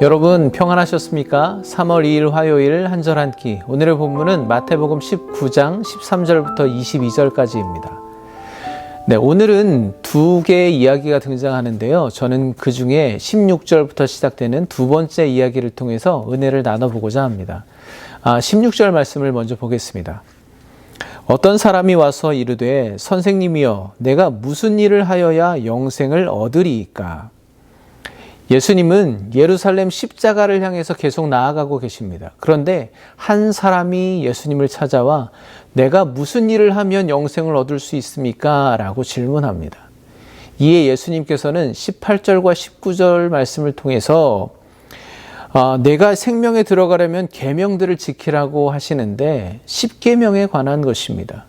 여러분 평안하셨습니까? 3월 2일 화요일 한 절 한 끼. 오늘의 본문은 마태복음 19장 13절부터 22절까지입니다. 네, 오늘은 두 개의 이야기가 등장하는데요. 저는 그 중에 16절부터 시작되는 두 번째 이야기를 통해서 은혜를 나눠보고자 합니다. 16절 말씀을 먼저 보겠습니다. 어떤 사람이 와서 이르되 선생님이여 내가 무슨 일을 하여야 영생을 얻으리이까? 예수님은 예루살렘 십자가를 향해서 계속 나아가고 계십니다. 그런데 한 사람이 예수님을 찾아와 내가 무슨 일을 하면 영생을 얻을 수 있습니까? 라고 질문합니다. 이에 예수님께서는 18절과 19절 말씀을 통해서 내가 생명에 들어가려면 계명들을 지키라고 하시는데 10계명에 관한 것입니다.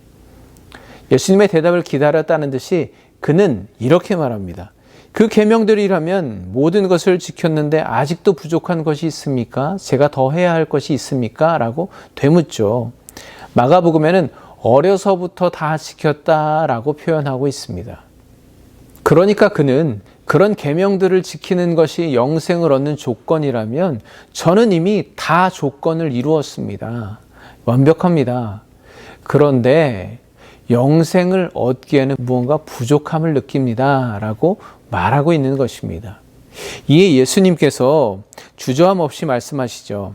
예수님의 대답을 기다렸다는 듯이 그는 이렇게 말합니다. 그 계명들이라면 모든 것을 지켰는데 아직도 부족한 것이 있습니까? 제가 더 해야 할 것이 있습니까? 라고 되묻죠. 마가복음에는 어려서부터 다 지켰다라고 표현하고 있습니다. 그러니까 그는 그런 계명들을 지키는 것이 영생을 얻는 조건이라면 저는 이미 다 조건을 이루었습니다. 완벽합니다. 그런데 영생을 얻기에는 무언가 부족함을 느낍니다. 라고 말하고 있는 것입니다. 이에 예수님께서 주저함 없이 말씀하시죠.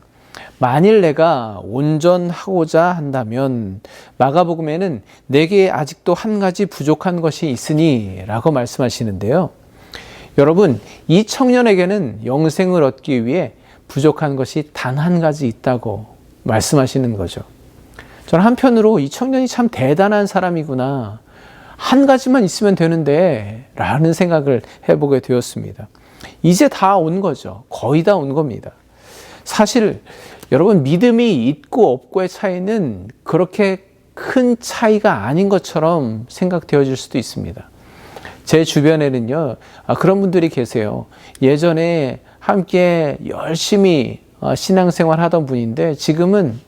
만일 내가 온전하고자 한다면 마가복음에는 내게 아직도 한 가지 부족한 것이 있으니 라고 말씀하시는데요. 여러분, 이 청년에게는 영생을 얻기 위해 부족한 것이 단 한 가지 있다고 말씀하시는 거죠. 저는 한편으로 이 청년이 참 대단한 사람이구나. 한 가지만 있으면 되는데 라는 생각을 해보게 되었습니다. 이제 다 온 거죠. 거의 다 온 겁니다. 사실 여러분 믿음이 있고 없고의 차이는 그렇게 큰 차이가 아닌 것처럼 생각되어질 수도 있습니다. 제 주변에는요 그런 분들이 계세요. 예전에 함께 열심히 신앙생활 하던 분인데 지금은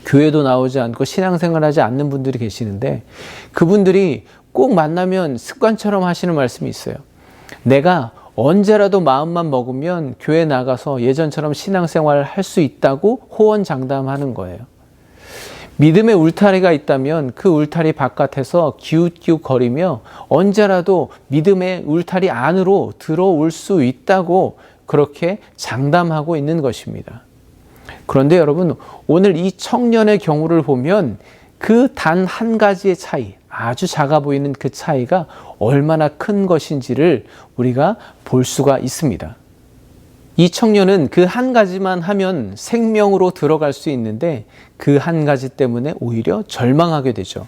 교회도 나오지 않고 신앙생활하지 않는 분들이 계시는데 그분들이 꼭 만나면 습관처럼 하시는 말씀이 있어요. 내가 언제라도 마음만 먹으면 교회 나가서 예전처럼 신앙생활을 할 수 있다고 호언장담하는 거예요. 믿음의 울타리가 있다면 그 울타리 바깥에서 기웃기웃거리며 언제라도 믿음의 울타리 안으로 들어올 수 있다고 그렇게 장담하고 있는 것입니다. 그런데 여러분, 오늘 이 청년의 경우를 보면 그 단 한 가지의 차이, 아주 작아 보이는 그 차이가 얼마나 큰 것인지를 우리가 볼 수가 있습니다. 이 청년은 그 한 가지만 하면 생명으로 들어갈 수 있는데 그 한 가지 때문에 오히려 절망하게 되죠.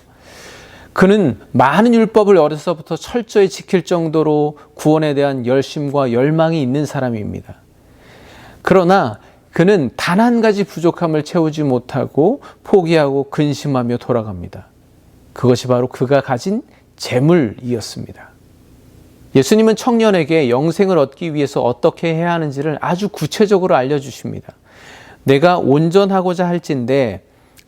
그는 많은 율법을 어려서부터 철저히 지킬 정도로 구원에 대한 열심과 열망이 있는 사람입니다. 그러나 그는 단 한 가지 부족함을 채우지 못하고 포기하고 근심하며 돌아갑니다. 그것이 바로 그가 가진 재물이었습니다. 예수님은 청년에게 영생을 얻기 위해서 어떻게 해야 하는지를 아주 구체적으로 알려주십니다. 내가 온전하고자 할진대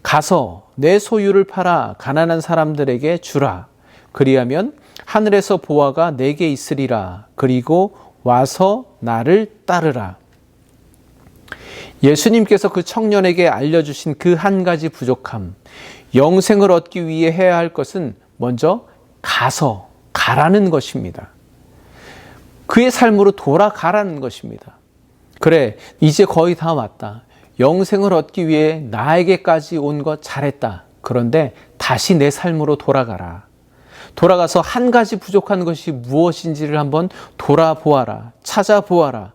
가서 내 소유를 팔아 가난한 사람들에게 주라. 그리하면 하늘에서 보화가 내게 있으리라. 그리고 와서 나를 따르라. 예수님께서 그 청년에게 알려주신 그 한 가지 부족함, 영생을 얻기 위해 해야 할 것은 먼저 가라는 것입니다. 그의 삶으로 돌아가라는 것입니다. 그래, 이제 거의 다 왔다. 영생을 얻기 위해 나에게까지 온 것 잘했다. 그런데 다시 내 삶으로 돌아가라. 돌아가서 한 가지 부족한 것이 무엇인지를 한번 돌아보아라. 찾아보아라.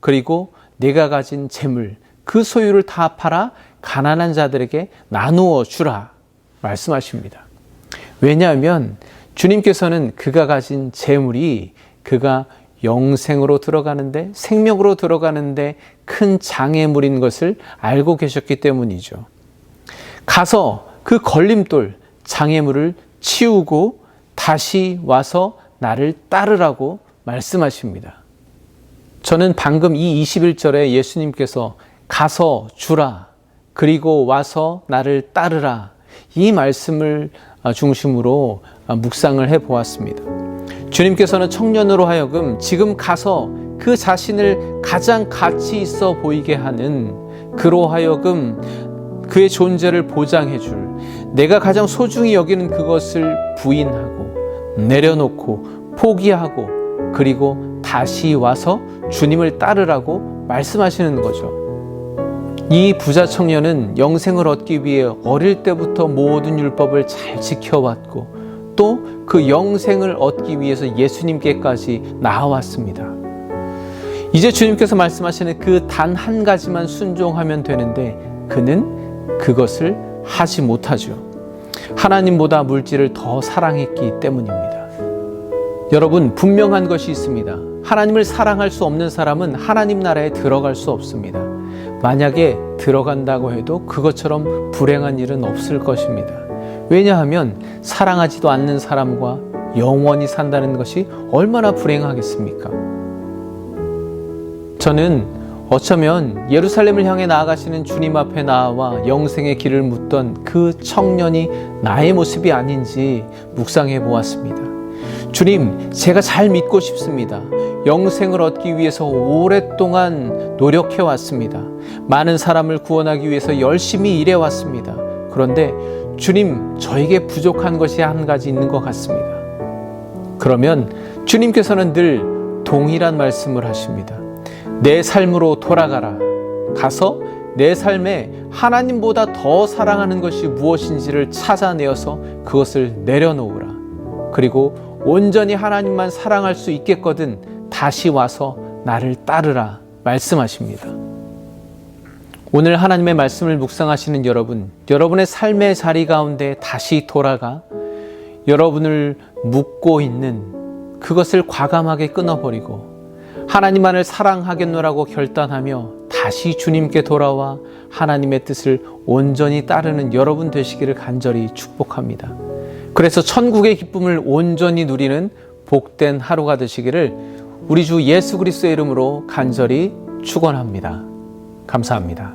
그리고 내가 가진 재물, 그 소유를 다 팔아 가난한 자들에게 나누어 주라 말씀하십니다. 왜냐하면 주님께서는 그가 가진 재물이 그가 영생으로 들어가는데, 생명으로 들어가는데 큰 장애물인 것을 알고 계셨기 때문이죠. 가서 그 걸림돌, 장애물을 치우고 다시 와서 나를 따르라고 말씀하십니다. 저는 방금 이 21절에 예수님께서 가서 주라, 그리고 와서 나를 따르라, 이 말씀을 중심으로 묵상을 해보았습니다. 주님께서는 청년으로 하여금 지금 가서 그 자신을 가장 가치 있어 보이게 하는, 그로 하여금 그의 존재를 보장해 줄, 내가 가장 소중히 여기는 그것을 부인하고 내려놓고 포기하고 그리고 다시 와서 주님을 따르라고 말씀하시는 거죠. 이 부자 청년은 영생을 얻기 위해 어릴 때부터 모든 율법을 잘 지켜왔고 또 그 영생을 얻기 위해서 예수님께까지 나아왔습니다. 이제 주님께서 말씀하시는 그 단 한 가지만 순종하면 되는데 그는 그것을 하지 못하죠. 하나님보다 물질을 더 사랑했기 때문입니다. 여러분, 분명한 것이 있습니다. 하나님을 사랑할 수 없는 사람은 하나님 나라에 들어갈 수 없습니다. 만약에 들어간다고 해도 그것처럼 불행한 일은 없을 것입니다. 왜냐하면 사랑하지도 않는 사람과 영원히 산다는 것이 얼마나 불행하겠습니까? 저는 어쩌면 예루살렘을 향해 나아가시는 주님 앞에 나와 영생의 길을 묻던 그 청년이 나의 모습이 아닌지 묵상해 보았습니다. 주님, 제가 잘 믿고 싶습니다. 영생을 얻기 위해서 오랫동안 노력해 왔습니다. 많은 사람을 구원하기 위해서 열심히 일해 왔습니다. 그런데 주님, 저에게 부족한 것이 한 가지 있는 것 같습니다. 그러면 주님께서는 늘 동일한 말씀을 하십니다. 내 삶으로 돌아가라. 가서 내 삶에 하나님보다 더 사랑하는 것이 무엇인지를 찾아내어서 그것을 내려놓으라. 그리고 온전히 하나님만 사랑할 수 있겠거든 다시 와서 나를 따르라 말씀하십니다. 오늘 하나님의 말씀을 묵상하시는 여러분, 여러분의 삶의 자리 가운데 다시 돌아가 여러분을 묶고 있는 그것을 과감하게 끊어버리고 하나님만을 사랑하겠노라고 결단하며 다시 주님께 돌아와 하나님의 뜻을 온전히 따르는 여러분 되시기를 간절히 축복합니다. 그래서 천국의 기쁨을 온전히 누리는 복된 하루가 되시기를 우리 주 예수 그리스도의 이름으로 간절히 축원합니다. 감사합니다.